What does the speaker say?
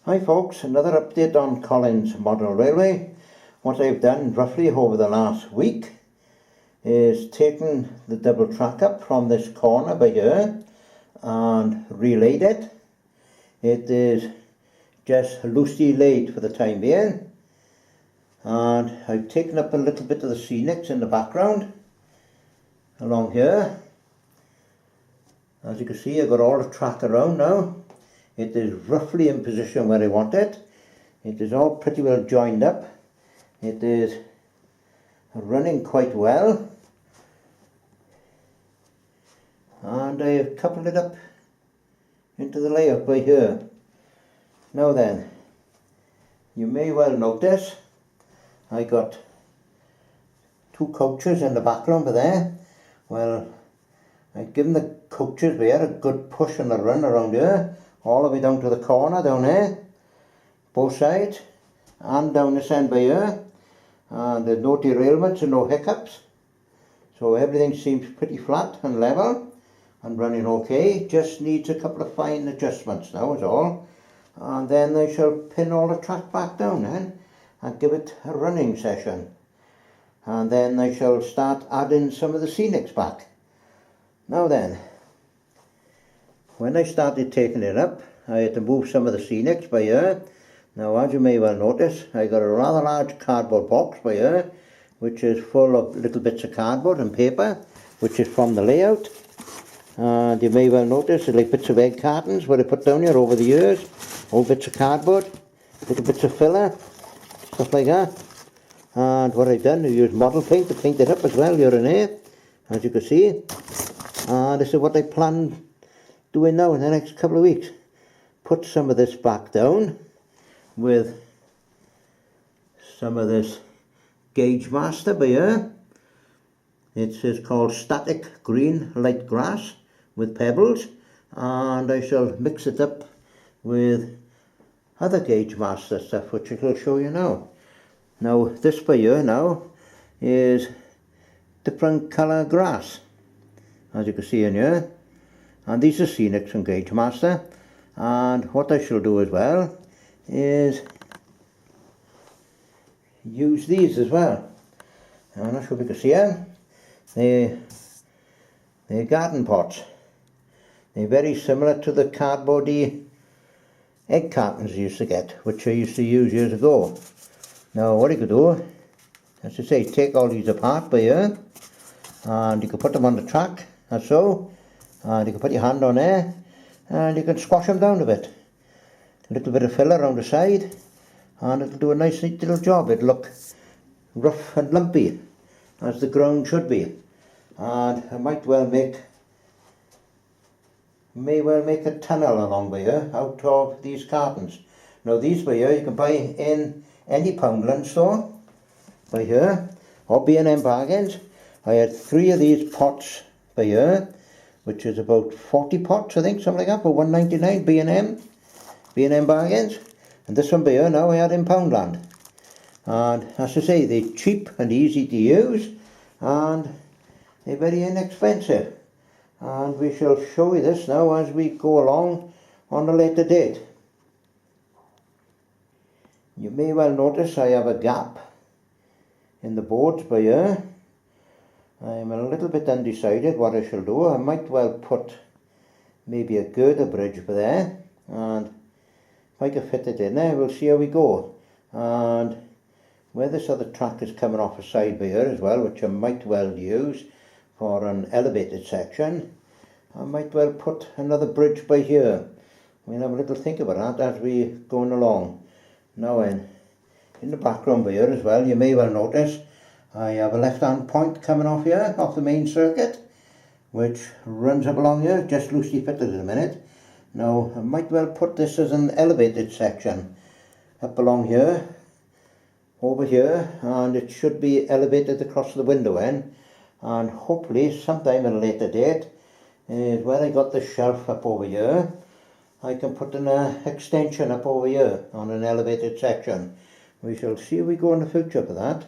Hi folks, another update on Colin's model railway. What I've done roughly over the last week is taken the double track up from this corner by here and relaid it. It is just loosely laid for the time being, and I've taken up a little bit of the scenics in the background along here. As you can see, I've got all the track around now. It is roughly in position where I want it. It is all pretty well joined up. It is running quite well, and I have coupled it up into the layout by here. Now then, you may well notice I got two coaches in the background by there. Well, I've given the coaches there a good push and a run around here, all the way down to the corner down there, both sides, and down this end by here, and there's no derailments and no hiccups, so everything seems pretty flat and level and running okay. Just needs a couple of fine adjustments now is all, and then I shall pin all the track back down then and give it a running session, and then I shall start adding some of the scenics back. Now then, when I started taking it up, I had to move some of the scenics by here. Now, as you may well notice, I got a rather large cardboard box by here, which is full of little bits of cardboard and paper, which is from the layout. And you may well notice like bits of egg cartons where I put down here over the years, old bits of cardboard, little bits of filler, stuff like that. And what I've done, I used model paint to paint it up as well here and here, as you can see. And this is what I plan doing now in the next couple of weeks. Put some of this back down with some of this gauge master by here. It is called static green light grass with pebbles, and I shall mix it up with other gauge master stuff which I will show you now. Now this by here now is different colour grass, as you can see in here, and these are scenics and gauge master. And what I shall do as well is use these as well. I'm not sure if you can see them. They're garden pots. They're very similar to the cardboardy egg cartons I used to get, which I used to use years ago. Now what you could do, as I say, take all these apart by here, and you can put them on the track, as so, and you can put your hand on there, and you can squash them down a bit. A little bit of filler around the side, and it'll do a nice neat little job. It'll look rough and lumpy, as the ground should be. And I may well make a tunnel along by here out of these cartons. Now these by here you can buy in any Poundland store by here, or B&M bargains. I had 3 of these pots by here, which is about 40 pots I think, something like that, for $1.99 B&M bargains. And this one by here now I had in Poundland. And as I say, they're cheap and easy to use, and they're very inexpensive. And we shall show you this now as we go along on a later date. You may well notice I have a gap in the boards by here. I'm a little bit undecided what I shall do. I might well put maybe a girder bridge by there, and if I can fit it in there, we'll see how we go. And where this other track is coming off a side by here as well, which I might well use for an elevated section, I might well put another bridge by here. We'll have a little think about that as we going along. Now in the background by here as well, you may well notice I have a left-hand point coming off here, off the main circuit, which runs up along here, just loosely fitted in a minute. Now, I might well put this as an elevated section up along here, over here, and it should be elevated across the window end, and hopefully sometime at a later date, is where I got the shelf up over here, I can put an extension up over here on an elevated section. We shall see if we go in the future for that.